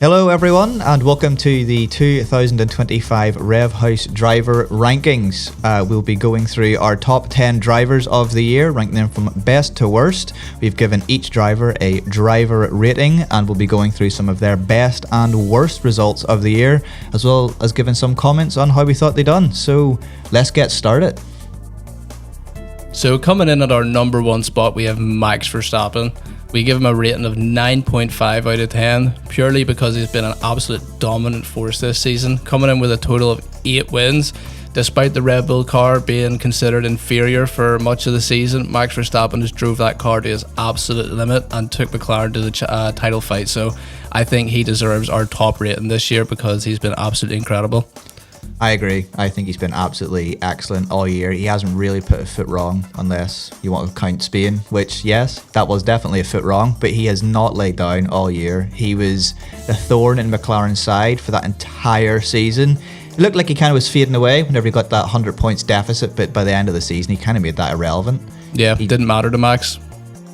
Hello everyone and welcome to the 2025 Rev House Driver Rankings. We'll be going through our top 10 drivers of the year, ranking them from best to worst. We've given each driver a driver rating and we'll be going through some of their best and worst results of the year, as well as giving some comments on how we thought they done. So let's get started. So coming in at our number one spot, we have Max Verstappen. We give him a rating of 9.5 out of 10, purely because he's been an absolute dominant force this season, coming in with a total of 8 wins. Despite the Red Bull car being considered inferior for much of the season, Max Verstappen just drove that car to his absolute limit and took McLaren to the title fight. So I think he deserves our top rating this year because he's been absolutely incredible. I agree. I think he's been absolutely excellent all year. He hasn't really put a foot wrong, unless you want to count Spain, which, yes, that was definitely a foot wrong, but he has not laid down all year. He was the thorn in McLaren's side for that entire season. It looked like he kind of was fading away whenever he got that 100 points deficit, but by the end of the season, he kind of made that irrelevant. Yeah, it didn't matter to Max.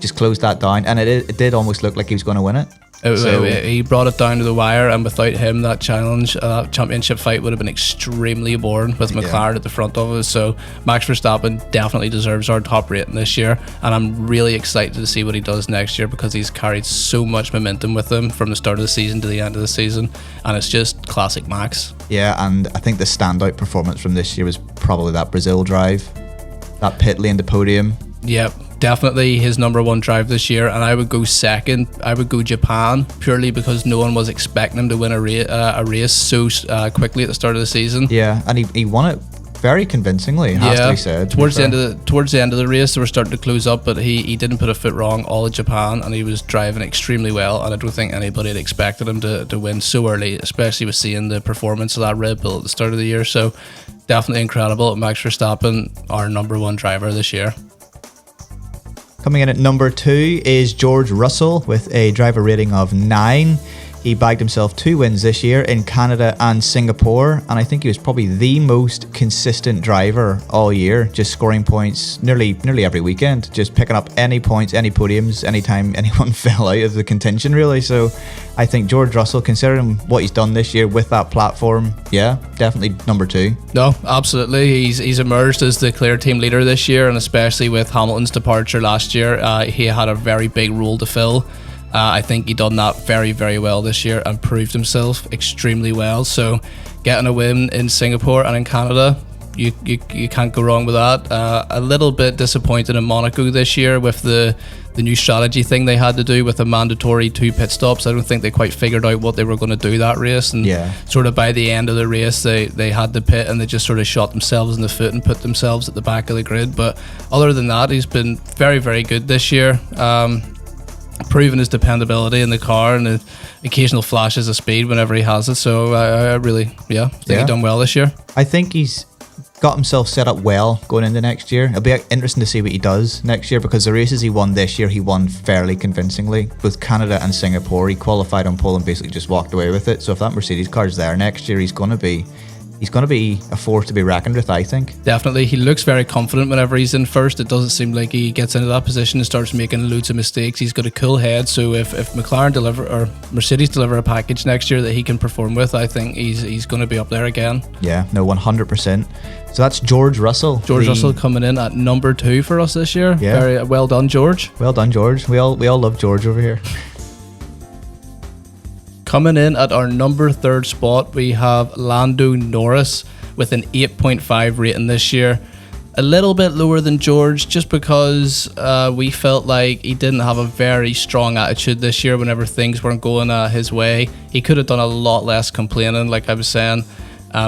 Just closed that down, and it did almost look like he was going to win it. He brought it down to the wire, and without him, that championship fight would have been extremely boring with McLaren at the front of us. So Max Verstappen definitely deserves our top rating this year, and I'm really excited to see what he does next year because he's carried so much momentum with him from the start of the season to the end of the season, and it's just classic Max. Yeah, and I think the standout performance from this year was probably that Brazil drive, that pit lane to podium. Yep. Definitely his number one drive this year, and I would go second. I would go Japan, purely because no one was expecting him to win a race so quickly at the start of the season. Yeah, and he won it very convincingly, it has to be said. Towards the end of the race, they were starting to close up, but he didn't put a foot wrong all of Japan, and he was driving extremely well. And I don't think anybody had expected him to win so early, especially with seeing the performance of that Red Bull at the start of the year. So definitely incredible. Max Verstappen, our number one driver this year. Coming in at number 2 is George Russell with a driver rating of 9. He bagged himself 2 wins this year in Canada and Singapore, and I think he was probably the most consistent driver all year, just scoring points nearly every weekend, just picking up any points, any podiums, anytime anyone fell out of the contention, really. So I think George Russell, considering what he's done this year with that platform, yeah, definitely number 2. No, absolutely. He's emerged as the clear team leader this year, and especially with Hamilton's departure last year, he had a very big role to fill. I think he done that very, very well this year and proved himself extremely well. So getting a win in Singapore and in Canada, you can't go wrong with that. A little bit disappointed in Monaco this year with the new strategy thing they had to do with the mandatory 2 pit stops. I don't think they quite figured out what they were going to do that race, and sort of by the end of the race they had the pit and they just sort of shot themselves in the foot and put themselves at the back of the grid. But other than that, he's been very, very good this year. Proving his dependability in the car and the occasional flashes of speed whenever he has it. So I really think he's done well this year. I think he's got himself set up well going into next year. It'll be interesting to see what he does next year, because the races he won this year, he won fairly convincingly. With Canada and Singapore, he qualified on pole and basically just walked away with it. So if that Mercedes car's there next year, he's going to be a force to be reckoned with, I think. Definitely. He looks very confident whenever he's in first. It doesn't seem like he gets into that position and starts making loads of mistakes. He's got a cool head. So if McLaren deliver or Mercedes deliver a package next year that he can perform with, I think he's going to be up there again. Yeah, no, 100%. So that's George Russell. George Russell coming in at number 2 for us this year. Yeah. Very well done, George. Well done, George. We all love George over here. Coming in at our number 3rd spot, we have Lando Norris with an 8.5 rating this year. A little bit lower than George, just because we felt like he didn't have a very strong attitude this year whenever things weren't going his way. He could have done a lot less complaining, like I was saying.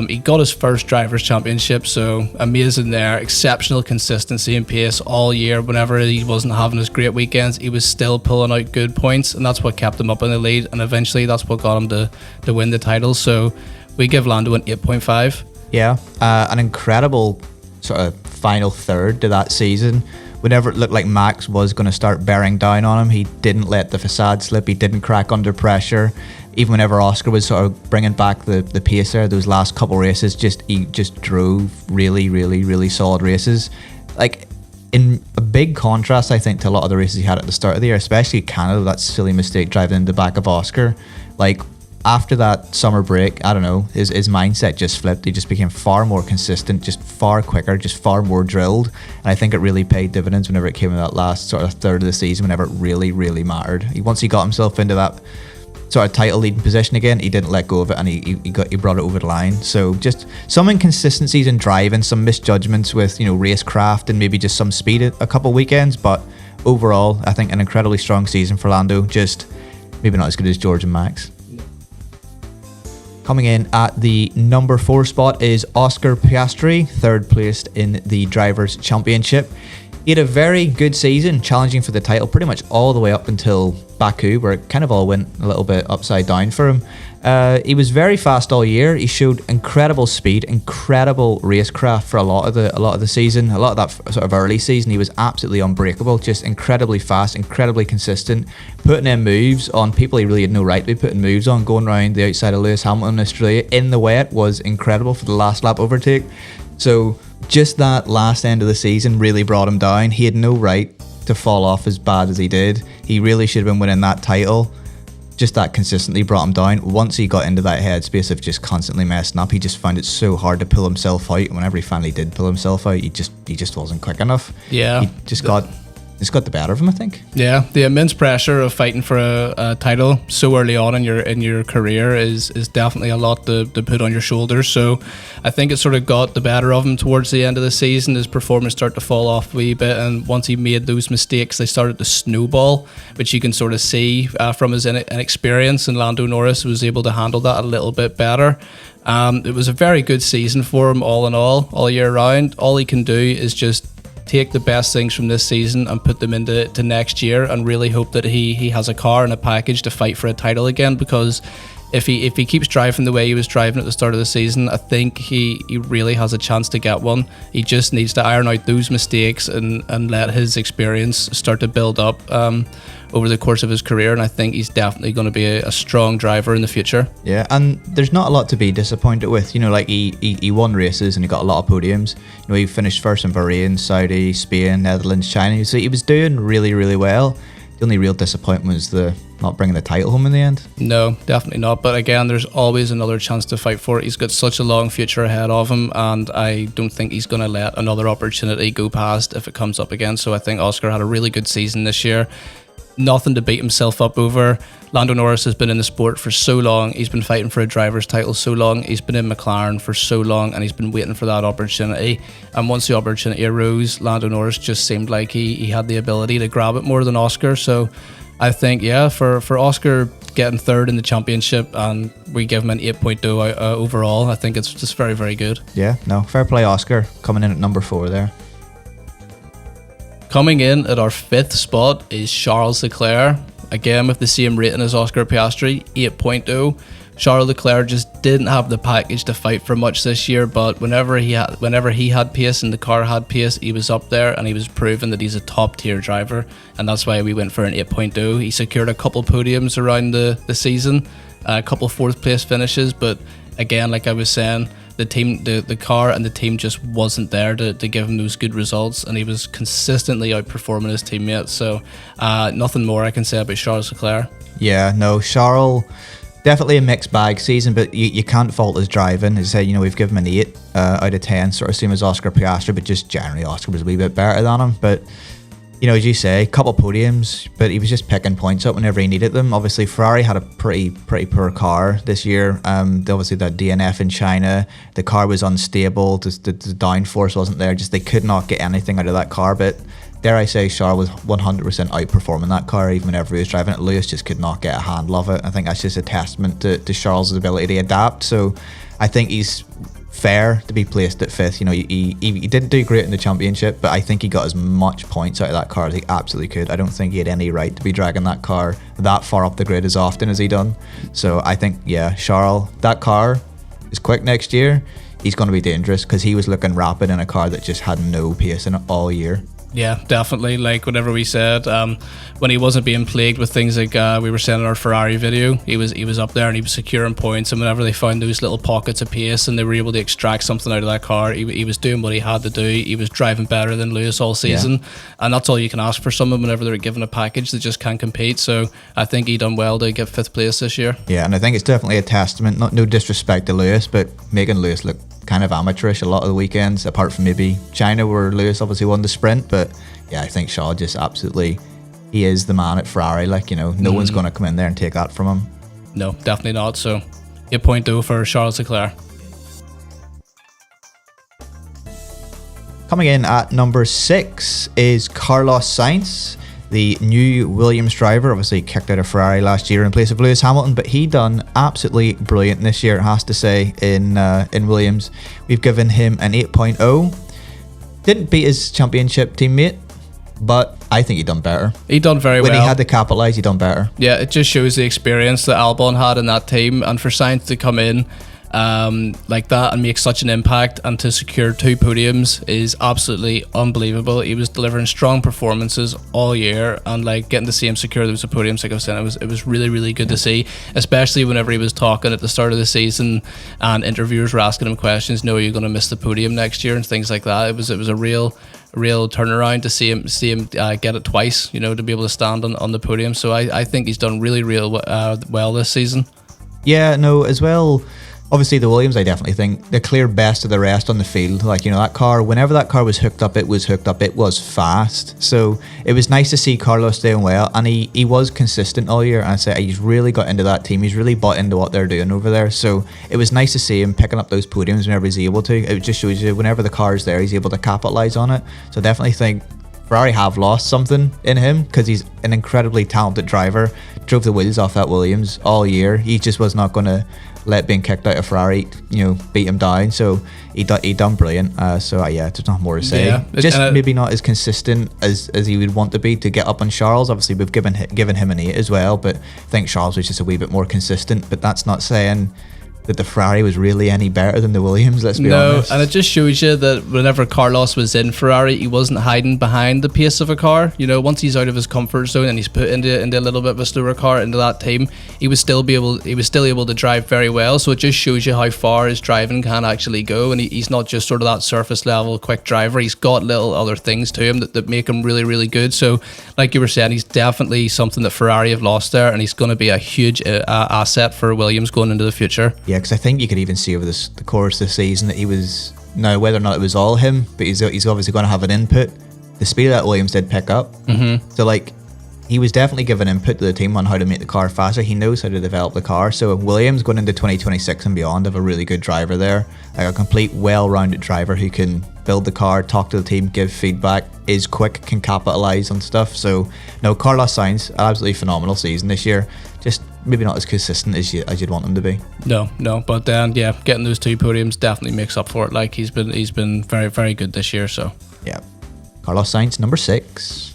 He got his first Drivers' Championship, so amazing there. Exceptional consistency and pace all year. Whenever he wasn't having his great weekends, he was still pulling out good points, and that's what kept him up in the lead, and eventually that's what got him to win the title. So we give Lando an 8.5. Yeah, an incredible sort of final third to that season. Whenever it looked like Max was going to start bearing down on him, he didn't let the facade slip. He didn't crack under pressure. Even whenever Oscar was sort of bringing back the pace there, those last couple races, he just drove really, really, really solid races. Like, in a big contrast, I think, to a lot of the races he had at the start of the year, especially Canada, that silly mistake driving in the back of Oscar. Like, after that summer break, I don't know, his mindset just flipped. He just became far more consistent, just far quicker, just far more drilled. And I think it really paid dividends whenever it came in that last sort of third of the season, whenever it really, really mattered. Once he got himself into that sort of title leading position again, he didn't let go of it, and he brought it over the line. So just some inconsistencies in driving, some misjudgments with, you know, racecraft, and maybe just some speed a couple weekends. But overall, I think an incredibly strong season for Lando. Just maybe not as good as George and Max. Coming in at the number 4 spot is Oscar Piastri, third placed in the Drivers' Championship. He had a very good season, challenging for the title pretty much all the way up until Baku, where it kind of all went a little bit upside down for him. He was very fast all year. He showed incredible speed, incredible racecraft for a lot of the season, a lot of that sort of early season. He was absolutely unbreakable, just incredibly fast, incredibly consistent, putting in moves on people he really had no right to be putting moves on. Going around the outside of Lewis Hamilton in Australia in the wet was incredible for the last lap overtake. So just that last end of the season really brought him down. He had no right to fall off as bad as he did. He really should have been winning that title. Just that consistently brought him down. Once he got into that headspace of just constantly messing up, he just found it so hard to pull himself out. Whenever he finally did pull himself out, he just wasn't quick enough. Yeah, he just got the better of him, I think. Yeah, the immense pressure of fighting for a title so early on in your career is definitely a lot to put on your shoulders. So I think it sort of got the better of him towards the end of the season. His performance started to fall off a wee bit, and once he made those mistakes, they started to snowball, which you can sort of see from his inexperience. And Lando Norris was able to handle that a little bit better. It was a very good season for him all in all year round. All he can do is just take the best things from this season and put them into next year, and really hope that he has a car and a package to fight for a title again, because if he keeps driving the way he was driving at the start of the season, I think he really has a chance to get one. He just needs to iron out those mistakes and let his experience start to build up over the course of his career, and I think he's definitely going to be a strong driver in the future. Yeah, and there's not a lot to be disappointed with. You know, like he won races and he got a lot of podiums. You know, he finished first in Bahrain, Saudi, Spain, Netherlands, China. So he was doing really, really well. The only real disappointment was the not bringing the title home in the end. No, definitely not. But again, there's always another chance to fight for it. He's got such a long future ahead of him, and I don't think he's going to let another opportunity go past if it comes up again. So I think Oscar had a really good season this year. Nothing to beat himself up over. Lando Norris has been in the sport for so long. He's been fighting for a driver's title so long. He's been in McLaren for so long, and he's been waiting for that opportunity. And once the opportunity arose, Lando Norris just seemed like he had the ability to grab it more than Oscar. So I think, yeah, for Oscar getting third in the championship, and we give him an 8.0 overall, I think it's just very, very good. Yeah, no, fair play, Oscar, coming in at number 4 there. Coming in at our 5th spot is Charles Leclerc, again with the same rating as Oscar Piastri, 8.0. Charles Leclerc just didn't have the package to fight for much this year, but whenever he had pace and the car had pace, he was up there, and he was proving that he's a top tier driver, and that's why we went for an 8.0. He secured a couple podiums around the season, a couple 4th place finishes, but again, like I was saying, the team, the car and the team just wasn't there to give him those good results, and he was consistently outperforming his teammates. So nothing more I can say about Charles Leclerc. Yeah, no, Charles, definitely a mixed bag season, but you can't fault his driving. As I say, you know, we've given him an 8 out of 10, sort of same as Oscar Piastri, but just generally Oscar was a wee bit better than him. But you know, as you say, a couple podiums, but he was just picking points up whenever he needed them. Obviously, Ferrari had a pretty poor car this year. Obviously, that DNF in China, the car was unstable. The downforce wasn't there. Just they could not get anything out of that car. But dare I say, Charles was 100% outperforming that car, even whenever he was driving it. Lewis just could not get a handle of it. I think that's just a testament to Charles' ability to adapt. So I think he's fair to be placed at 5th. You know, he didn't do great in the championship, but I think he got as much points out of that car as he absolutely could. I don't think he had any right to be dragging that car that far up the grid as often as he done. So I think, yeah, Charles, that car is quick next year. He's going to be dangerous, because he was looking rapid in a car that just had no pace in it all year. Yeah, definitely. Like whenever we said when he wasn't being plagued with things like we were saying in our Ferrari video, he was up there and he was securing points. And whenever they found those little pockets of pace and they were able to extract something out of that car, he was doing what he had to do. He was driving better than Lewis all season, and that's all you can ask for someone whenever they're given a package that just can't compete. So I think he done well to get 5th place this year. Yeah, and I think it's definitely a testament. No disrespect to Lewis, but making Lewis look kind of amateurish a lot of the weekends, apart from maybe China where Lewis obviously won the sprint. But yeah, I think Shaw just absolutely, he is the man at Ferrari. Like, you know, no one's going to come in there and take that from him. No, definitely not. So 8.0 for Charles Leclerc. Coming in at number 6 is Carlos Sainz, the new Williams driver. Obviously kicked out of Ferrari last year in place of Lewis Hamilton, but he done absolutely brilliant this year, it has to say, in Williams. We've given him an 8.0. Didn't beat his championship teammate, but I think he done better. He done very well. When he had to capitalise, he done better. Yeah, it just shows the experience that Albon had in that team, and for Sainz to come in like that and make such an impact and to secure 2 podiums is absolutely unbelievable. He was delivering strong performances all year, and like getting to see him secure those podiums, like I was saying, it was really, really good to see, especially whenever he was talking at the start of the season and interviewers were asking him questions, no, you're going to miss the podium next year and things like that. It was a real turnaround to see him get it twice, you know, to be able to stand on the podium. So I think he's done really well this season. Yeah, no, as well, obviously the Williams, I definitely think the clear best of the rest on the field. Like, you know, that car, whenever that car was hooked up, it was fast. So it was nice to see Carlos doing well, and he was consistent all year, and I say he's really got into that team. He's really bought into what they're doing over there. So it was nice to see him picking up those podiums whenever he's able to. It just shows you whenever the car's there, he's able to capitalize on it. So I definitely think Ferrari have lost something in him, because he's an incredibly talented driver. Drove the wheels off that Williams all year. He just was not going to let being kicked out of Ferrari, you know, beat him down. So he done brilliant. Yeah, there's not more to say. Yeah, just maybe not as consistent as he would want to be to get up on Charles. Obviously, we've given him an 8 as well, but I think Charles was just a wee bit more consistent. But that's not saying that the Ferrari was really any better than the Williams, let's be honest. No, and it just shows you that whenever Carlos was in Ferrari, he wasn't hiding behind the pace of a car. You know, once he's out of his comfort zone and he's put into a little bit of a slower car into that team, he was still able to drive very well. So it just shows you how far his driving can actually go, and he's not just sort of that surface level quick driver. He's got little other things to him that make him really, really good. So like you were saying, he's definitely something that Ferrari have lost there, and he's going to be a huge asset for Williams going into the future. Yeah, because I think you could even see over the course of the season that he was, now whether or not it was all him, but he's obviously going to have an input. The speed that Williams did pick up, so like he was definitely giving input to the team on how to make the car faster. He knows how to develop the car. So if Williams going into 2026 and beyond have a really good driver there, like a complete well-rounded driver who can build the car, talk to the team, give feedback, is quick, can capitalize on stuff. So no, Carlos Sainz, absolutely phenomenal season this year. Just maybe not as consistent as you'd want him to be. No, but then getting those 2 podiums definitely makes up for it. Like he's been very, very good this year. So yeah, Carlos Sainz, number 6.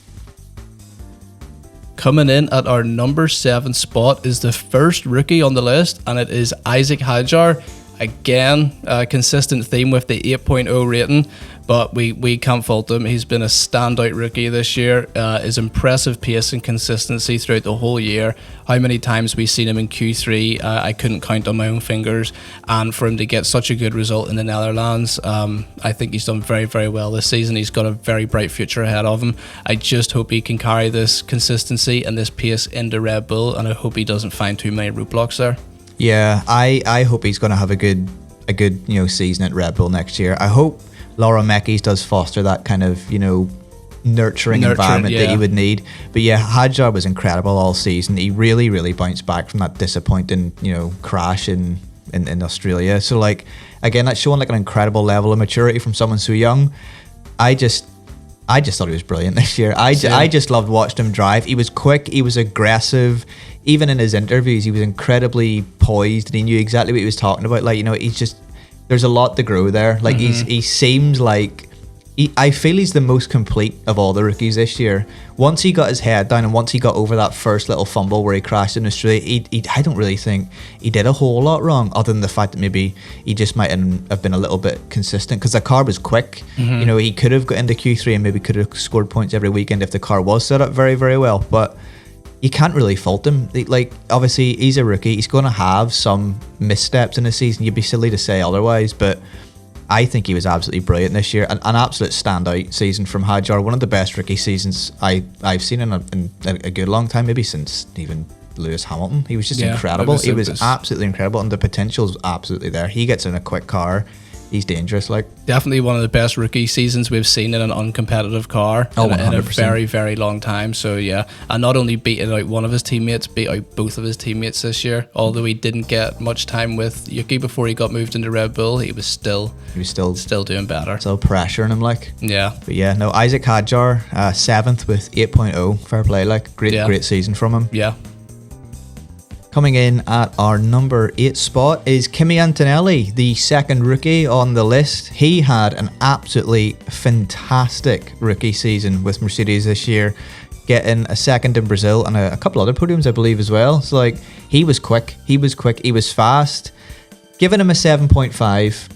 Coming in at our number 7 spot is the first rookie on the list, and it is Isaac Hadjar. Again, a consistent theme with the 8.0 rating, but we can't fault him. He's been a standout rookie this year. His impressive pace and consistency throughout the whole year. How many times we've seen him in Q3, I couldn't count on my own fingers. And for him to get such a good result in the Netherlands, I think he's done very, very well this season. He's got a very bright future ahead of him. I just hope he can carry this consistency and this pace into Red Bull, and I hope he doesn't find too many roadblocks there. Yeah, I hope he's going to have a good season at Red Bull next year. I hope Laura Mekies does foster that kind of nurturing environment that he would need. But yeah, Hadjar was incredible all season. He really, really bounced back from that disappointing crash in Australia. So like again, that's showing like an incredible level of maturity from someone so young. I just thought he was brilliant this year. I just loved watching him drive. He was quick. He was aggressive. Even in his interviews, he was incredibly poised, and he knew exactly what he was talking about. Like, he's just, there's a lot to grow there. Like he seems like I feel he's the most complete of all the rookies this year. Once he got his head down and once he got over that first little fumble where he crashed in the straight, I don't really think he did a whole lot wrong, other than the fact that maybe he just might have been a little bit consistent, because the car was quick. You know, he could have got into Q3 and maybe could have scored points every weekend if the car was set up very, very well. But you can't really fault him. Like, obviously, he's a rookie. He's going to have some missteps in the season. You'd be silly to say otherwise, but I think he was absolutely brilliant this year. An absolute standout season from Hadjar. One of the best rookie seasons I've seen in a good long time, maybe since even Lewis Hamilton. He was just incredible. He was absolutely incredible, and the potential's absolutely there. He gets in a quick car. He's dangerous. Like, definitely one of the best rookie seasons we've seen in an uncompetitive car in a very, very long time. So yeah, and not only beat out one of his teammates, beat out both of his teammates this year. Although he didn't get much time with Yuki before he got moved into Red Bull, he was still doing better. Still pressuring him, like. Yeah. But yeah, no, Isaac Hadjar, 7th with 8.0. Fair play, like, great season from him. Yeah. Coming in at our number 8 spot is Kimi Antonelli, the second rookie on the list. He had an absolutely fantastic rookie season with Mercedes this year, getting a second in Brazil and a couple other podiums, I believe, as well. So, like, he was quick, he was fast. Giving him a 7.5.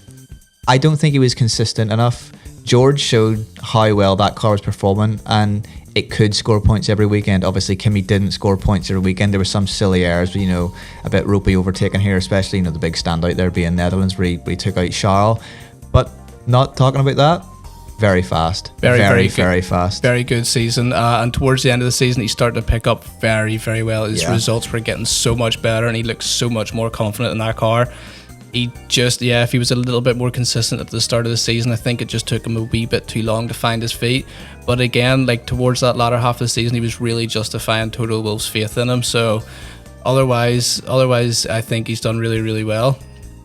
I don't think he was consistent enough. George showed how well that car was performing, and it could score points every weekend. Obviously, Kimi didn't score points every weekend. There were some silly errors, but, you know, a bit ropey overtaking here, especially, you know, the big standout there being Netherlands where he took out Charles. But not talking about that, very fast. Very fast. Very good season. And towards the end of the season, he started to pick up very, very well. His results were getting so much better, and he looked so much more confident in that car. He just, if he was a little bit more consistent at the start of the season, I think it just took him a wee bit too long to find his feet. But again, like, towards that latter half of the season, he was really justifying Toto Wolff's faith in him. So otherwise, I think he's done really, really well.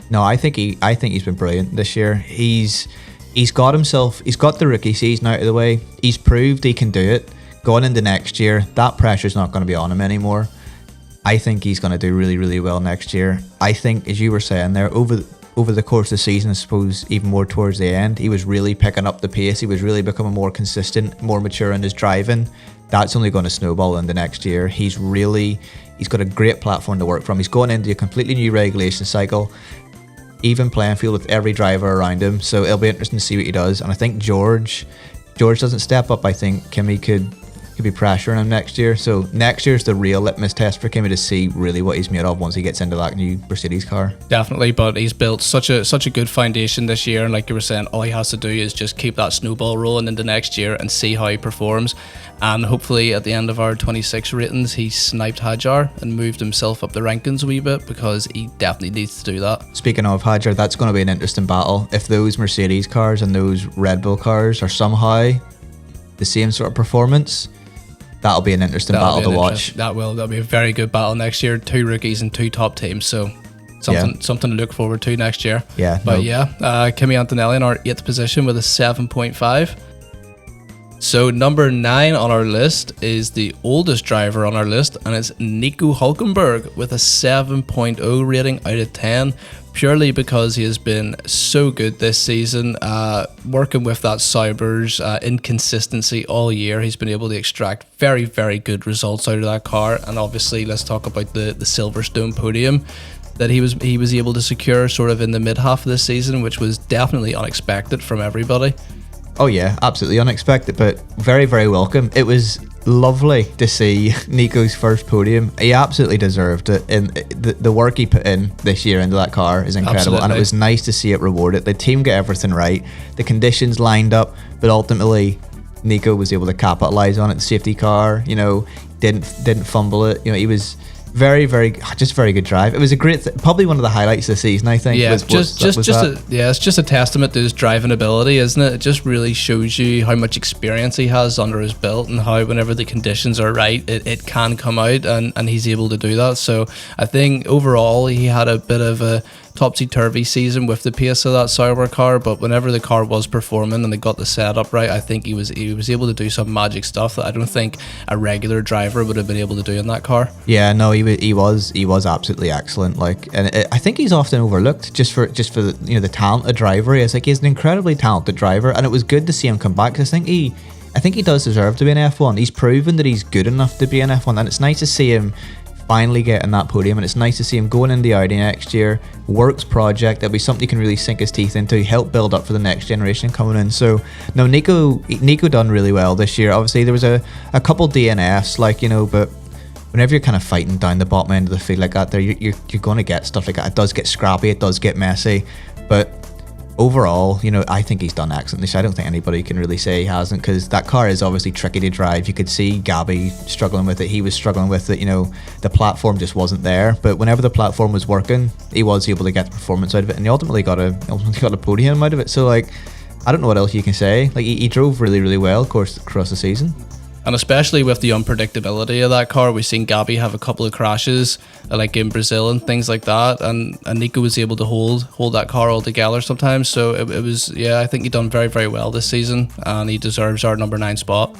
No, I think he's been brilliant this year. He's got the rookie season out of the way. He's proved he can do it. Going into next year, that pressure's not going to be on him anymore. I think he's going to do really, really well next year. I think, as you were saying there, over the course of the season, I suppose even more towards the end, he was really picking up the pace. He was really becoming more consistent, more mature in his driving. That's only going to snowball into next year. He's got a great platform to work from. He's going into a completely new regulation cycle, even playing field with every driver around him. So it'll be interesting to see what he does. And I think George doesn't step up. I think Kimi could be pressuring him next year. So next year's the real litmus test for Kimi to see really what he's made of once he gets into that new Mercedes car. Definitely, but he's built such a good foundation this year, and like you were saying, all he has to do is just keep that snowball rolling into next year and see how he performs. And hopefully at the end of our 26 ratings, he sniped Hadjar and moved himself up the rankings a wee bit, because he definitely needs to do that. Speaking of Hadjar, that's going to be an interesting battle. If those Mercedes cars and those Red Bull cars are somehow the same sort of performance, that'll be an interesting battle to watch. That'll be a very good battle next year. 2 rookies and 2 top teams, so something to look forward to next year. Yeah. Kimi Antonelli in our 8th position with a 7.5. So number 9 on our list is the oldest driver on our list, and it's Nico Hülkenberg with a 7.0 rating out of 10. Purely because he has been so good this season, working with that Sauber's inconsistency all year. He's been able to extract very, very good results out of that car. And obviously, let's talk about the Silverstone podium that he was able to secure sort of in the mid half of this season, which was definitely unexpected from everybody. Oh yeah, absolutely unexpected, but very, very welcome. It was lovely to see Nico's first podium. He absolutely deserved it, and the work he put in this year into that car is incredible. Absolutely. And it was nice to see it rewarded. The team got everything right, the conditions lined up, but ultimately Nico was able to capitalize on it. The safety car, you know, didn't fumble it. You know, he was very, very good drive. It was a great, probably one of the highlights of the season, I think. Yeah, it's just a testament to his driving ability, isn't it? It just really shows you how much experience he has under his belt, and how whenever the conditions are right, it can come out, and he's able to do that. So I think overall he had a bit of topsy-turvy season with the pace of that Sauber car, but whenever the car was performing and they got the setup right, I think he was able to do some magic stuff that I don't think a regular driver would have been able to do in that car. Yeah, no, he was absolutely excellent. Like, and I think he's often overlooked just for the, you know, the talented driver he is. Like, he's an incredibly talented driver, and it was good to see him come back, because I think he does deserve to be an F1. He's proven that he's good enough to be an F1, and it's nice to see him finally getting that podium, and it's nice to see him going into Audi next year. Works project, that'll be something he can really sink his teeth into, help build up for the next generation coming in. So no, Nico done really well this year. Obviously there was a couple DNFs, like, you know, but whenever you're kind of fighting down the bottom end of the field like that, there you're going to get stuff like that. It does get scrappy, it does get messy, but overall, you know, I think he's done excellently. So I don't think anybody can really say he hasn't, because that car is obviously tricky to drive. You could see Gabby struggling with it. He was struggling with it. You know, the platform just wasn't there. But whenever the platform was working, he was able to get the performance out of it, and he ultimately got a podium out of it. So, like, I don't know what else you can say. Like, he drove really, really well, of course, across the season. And especially with the unpredictability of that car, we've seen Gabby have a couple of crashes, like in Brazil and things like that, and Nico was able to hold that car all together sometimes. So it was, yeah, I think he done very, very well this season, and he deserves our number 9 spot.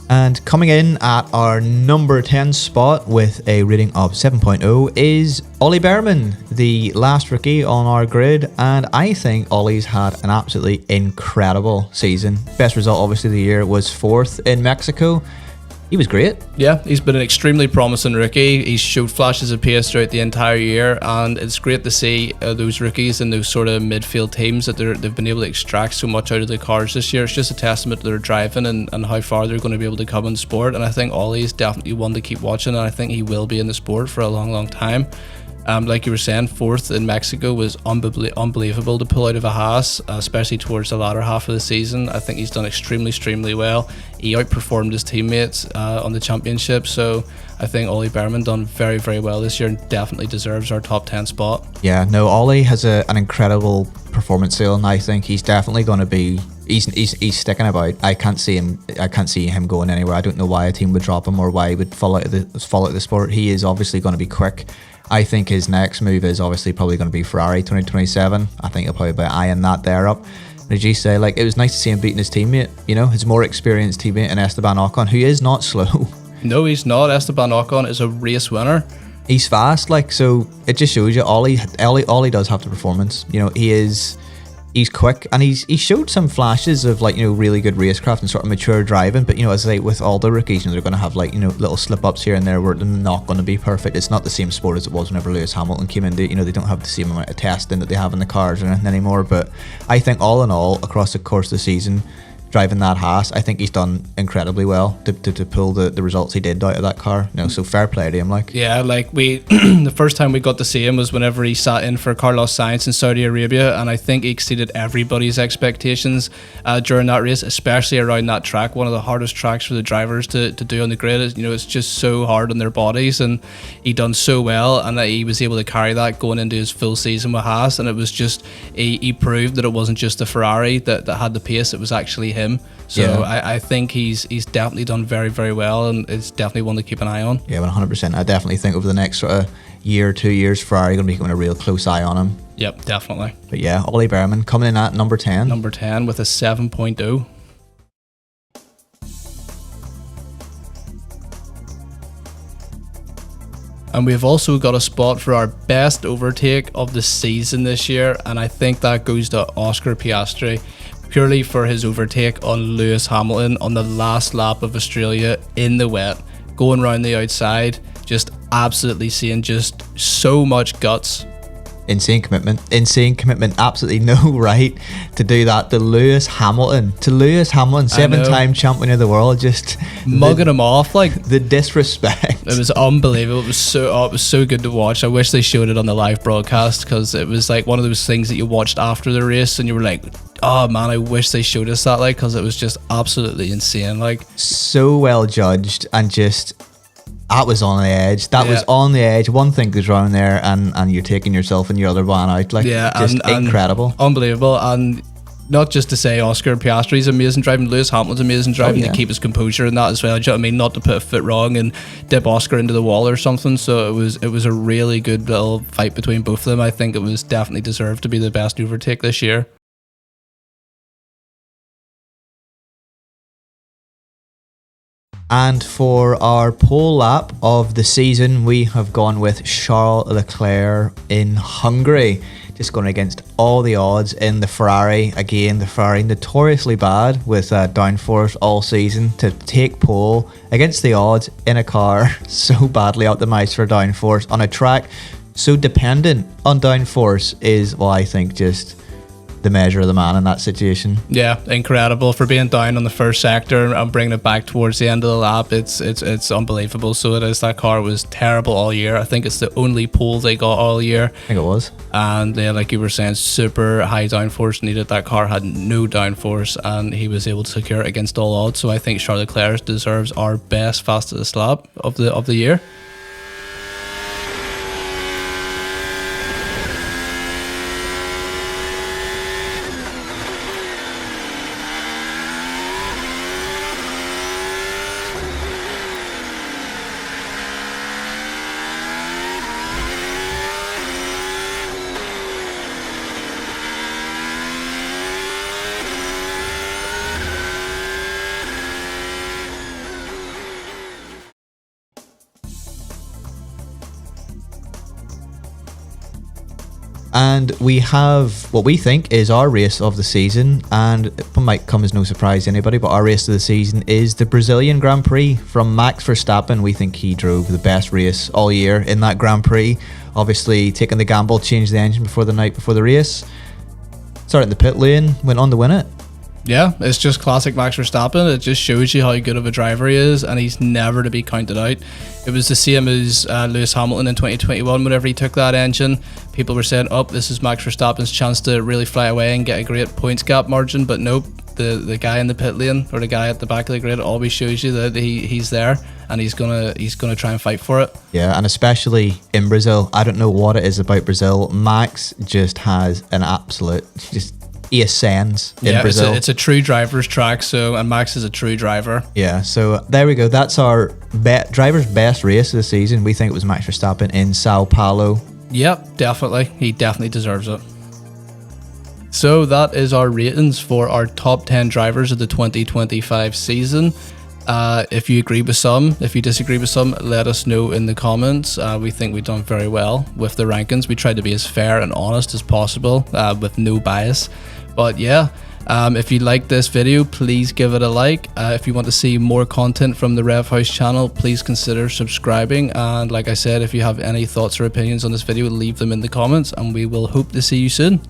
And coming in at our number 10 spot with a rating of 7.0 is Ollie Behrman, the last rookie on our grid. And I think Ollie's had an absolutely incredible season. Best result, obviously, of the year was 4th in Mexico. He was great. Yeah, he's been an extremely promising rookie. He's showed flashes of pace throughout the entire year, and it's great to see those rookies in those sort of midfield teams that they've been able to extract so much out of the cars this year. It's just a testament to their driving and how far they're going to be able to come in the sport. And I think Ollie's definitely one to keep watching, and I think he will be in the sport for a long, long time. Like you were saying, 4th in Mexico was unbelievable to pull out of a Haas, especially towards the latter half of the season. I think he's done extremely well. He outperformed his teammates on the championship, so I think Ollie Behrman done very, very well this year and definitely deserves our top 10 spot. Yeah, no, Ollie has an incredible performance seal, and I think he's definitely going to be. He's sticking about. I can't see him going anywhere. I don't know why a team would drop him or why he would fall out of the sport. He is obviously going to be quick. I think his next move is obviously probably going to be Ferrari 2027. I think he'll probably be eyeing that there up. And as you say, like, it was nice to see him beating his teammate, you know, his more experienced teammate in Esteban Ocon, who is not slow. No, he's not. Esteban Ocon is a race winner. He's fast, like, so it just shows you Ollie does have the performance. You know, he's quick, and he showed some flashes of, like, you know, really good racecraft and sort of mature driving. But, you know, as I say, with all the rookies, you know, they're going to have, like, you know, little slip ups here and there where they're not going to be perfect. It's not the same sport as it was whenever Lewis Hamilton came in. You know, they don't have the same amount of testing that they have in the cars or anything anymore. But I think all in all, across the course of the season, driving that Haas, I think he's done incredibly well to pull the results he did out of that car. You know, so fair play to him. Like, yeah, like we the first time we got to see him was whenever he sat in for Carlos Sainz in Saudi Arabia, and I think he exceeded everybody's expectations during that race, especially around that track, one of the hardest tracks for the drivers to do on the grid. You know, it's just so hard on their bodies, and he done so well, and that he was able to carry that going into his full season with Haas. And it was just he proved that it wasn't just the Ferrari that had the pace, it was actually him. So yeah. I think he's definitely done very, very well, and it's definitely one to keep an eye on. Yeah, 100%. I definitely think over the next sort of year, 2 years, Ferrari going to be keeping a real close eye on him. Yep, definitely. But yeah, Ollie Behrman coming in at number 10. Number 10 with a 7.0. And we've also got a spot for our best overtake of the season this year, and I think that goes to Oscar Piastri, purely for his overtake on Lewis Hamilton on the last lap of Australia in the wet, going round the outside, just absolutely seeing just so much guts. Insane commitment, absolutely no right to do that to Lewis Hamilton, 7-time champion of the world, just mugging him off, like the disrespect. It was unbelievable. It was so good to watch. I wish they showed it on the live broadcast, because it was like one of those things that you watched after the race and you were like, oh man, I wish they showed us that, like, because it was just absolutely insane, like, so well judged, and just that was on the edge. That was on the edge. One thing goes wrong there, and you're taking yourself and your other one out. Like, just incredible. Unbelievable. And not just to say Oscar Piastri's amazing driving, Lewis Hamilton's amazing driving yeah. to keep his composure and that as well. Do you know what I mean? Not to put a foot wrong and dip Oscar into the wall or something. So it was a really good little fight between both of them. I think it was definitely deserved to be the best overtake this year. And for our pole lap of the season, we have gone with Charles Leclerc in Hungary. Just going against all the odds in the Ferrari. Again, the Ferrari notoriously bad with downforce all season. To take pole against the odds in a car so badly optimized for downforce on a track so dependent on downforce is, well, I think just the measure of the man in that situation. Yeah, incredible for being down on the first sector and bringing it back towards the end of the lap. It's unbelievable. So it is. That car was terrible all year. I think it's the only pole they got all year. I think it was. And yeah, like you were saying, super high downforce needed. That car had no downforce, and he was able to secure it against all odds. So I think Charles Leclerc deserves our best fastest lap of the year. And we have what we think is our race of the season, and it might come as no surprise to anybody, but our race of the season is the Brazilian Grand Prix from Max Verstappen. We think he drove the best race all year in that Grand Prix. Obviously, taking the gamble, changed the engine before the race. Started in the pit lane, went on to win it. Yeah, it's just classic Max Verstappen. It just shows you how good of a driver he is, and he's never to be counted out. It was the same as Lewis Hamilton in 2021 whenever he took that engine. People were saying, oh, this is Max Verstappen's chance to really fly away and get a great points gap margin, but nope. The guy in the pit lane or the guy at the back of the grid always shows you that he's there, and he's gonna try and fight for it. Yeah, and especially in Brazil, I don't know what it is about Brazil. Max just has an absolute he ascends in Brazil. It's a true driver's track, and Max is a true driver. Yeah, so there we go. That's our driver's best race of the season. We think it was Max Verstappen in Sao Paulo. Yep, definitely. He definitely deserves it. So that is our ratings for our top 10 drivers of the 2025 season. If you agree with some, if you disagree with some, let us know in the comments. We think we've done very well with the rankings. We tried to be as fair and honest as possible with no bias. But yeah, if you like this video, please give it a like. If you want to see more content from the Rev House channel, please consider subscribing. And like I said, if you have any thoughts or opinions on this video, leave them in the comments, and we will hope to see you soon.